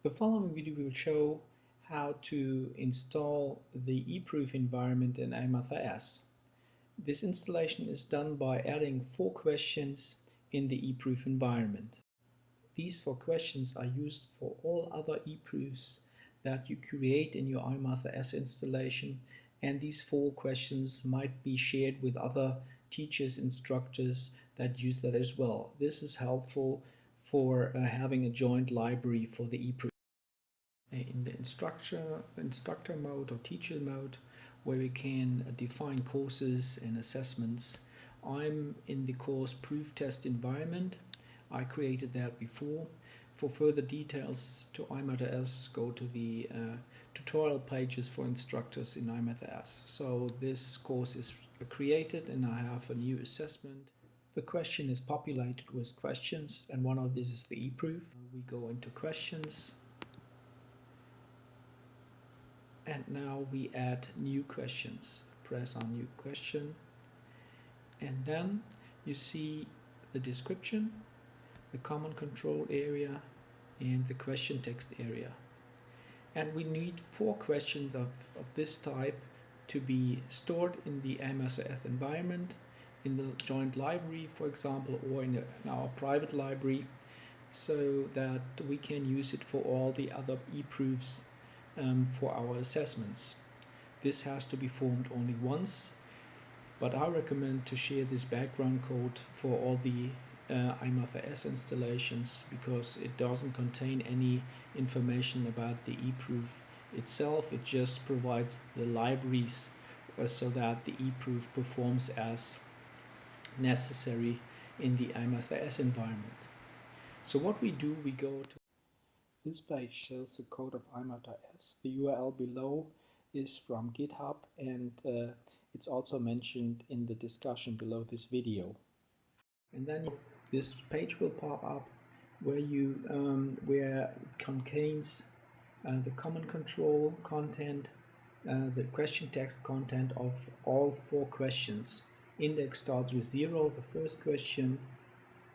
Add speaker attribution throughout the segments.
Speaker 1: The following video will show how to install the eProof environment in IMathAS. This installation is done by adding 4 questions in the eProof environment. These 4 questions are used for all other eProofs that you create in your IMathAS installation, and these 4 questions might be shared with other teachers, instructors that use that as well. This is helpful for having a joint library for the eProof. In the instructor mode or teacher mode, where we can define courses and assessments, I'm in the course proof test environment. I created that before. For further details to IMathAS, go to the tutorial pages for instructors in IMathAS. So this course is created and I have a new assessment. The question is populated with questions, and one of these is the eProof. We go into questions. And now we add new questions. Press on new question, and then you see the description, the common control area, and the question text area. And we need 4 questions of this type to be stored in the IMathAS environment, in the joint library, for example, or in our private library, so that we can use it for all the other eProofs for our assessments. This has to be formed only once, but I recommend to share this background code for all the IMathAS installations, because it doesn't contain any information about the eProof itself. It just provides the libraries so that the eProof performs as necessary in the IMathAS environment. So what we do, we go to this page shows the code of IMathAS. The URL below is from GitHub, and it's also mentioned in the discussion below this video. And then this page will pop up where it contains the common control content, the question text content of all 4 questions. Index starts with 0, the first question,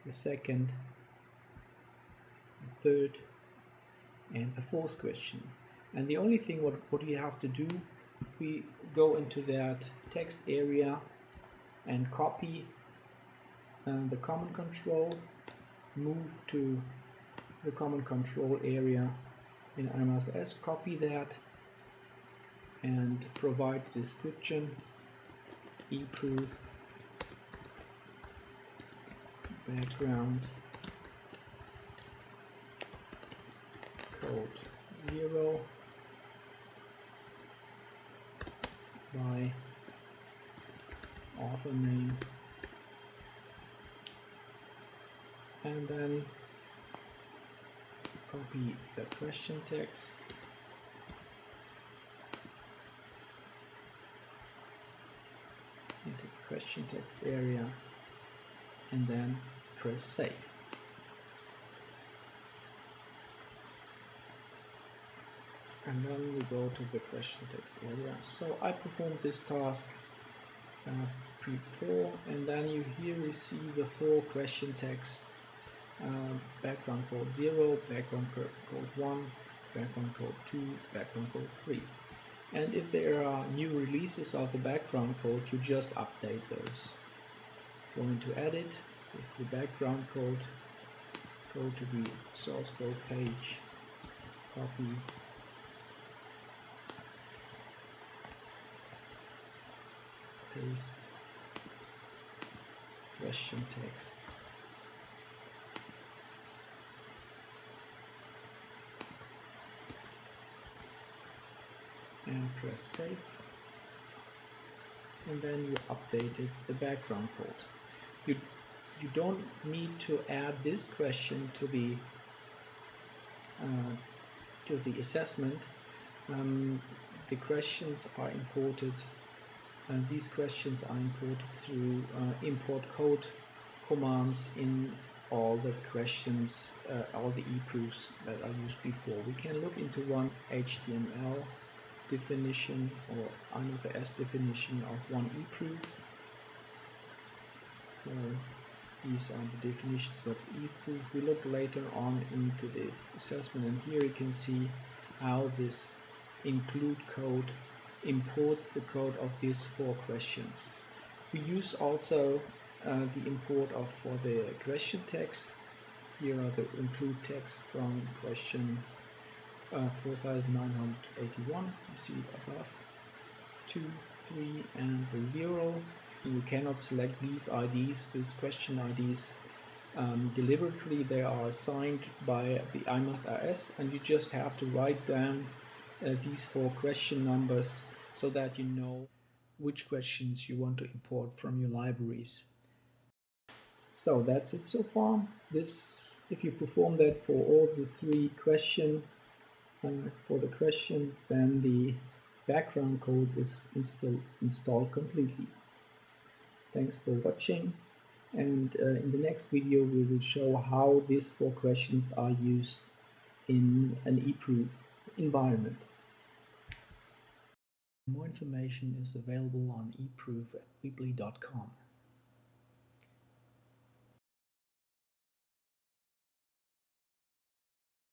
Speaker 1: the second, the third, and the 4th question. And the only thing what you have to do, we go into that text area and copy the common control, move to the common control area in IMathAS, copy that, and provide the description eProof background code 0 by author name, and then copy the question text into the question text area, and then press save. And then we go to the question text area. So I performed this task before, and then you here we see the 4 question text: background code 0, background code 1, background code 2, background code 3. And if there are new releases of the background code, you just update those. Go into edit, this is the background code, go to the source code page, copy, paste, question text, and press save, and then you updated the background code. You don't need to add this question to the assessment. The questions are imported. These questions are imported through import code commands in all the questions, all the eProofs that I used before. We can look into one HTML definition or IMathAS definition of one eProof. So These are the definitions of eProof. We look later on into the assessment, and here you can see how this include code imports the code of these 4 questions. We use also the import for the question text. Here are the include text from question 4981. You see it above. 2, 3, and the 0. You cannot select these IDs, these question IDs, deliberately. They are assigned by the IMathAS, and you just have to write down these 4 question numbers so that you know which questions you want to import from your libraries. So that's it so far. If you perform that for all the 3 questions, for the questions, then the background code is installed completely. Thanks for watching, and in the next video we will show how these 4 questions are used in an eProof environment. More information is available on eProof at weebly.com.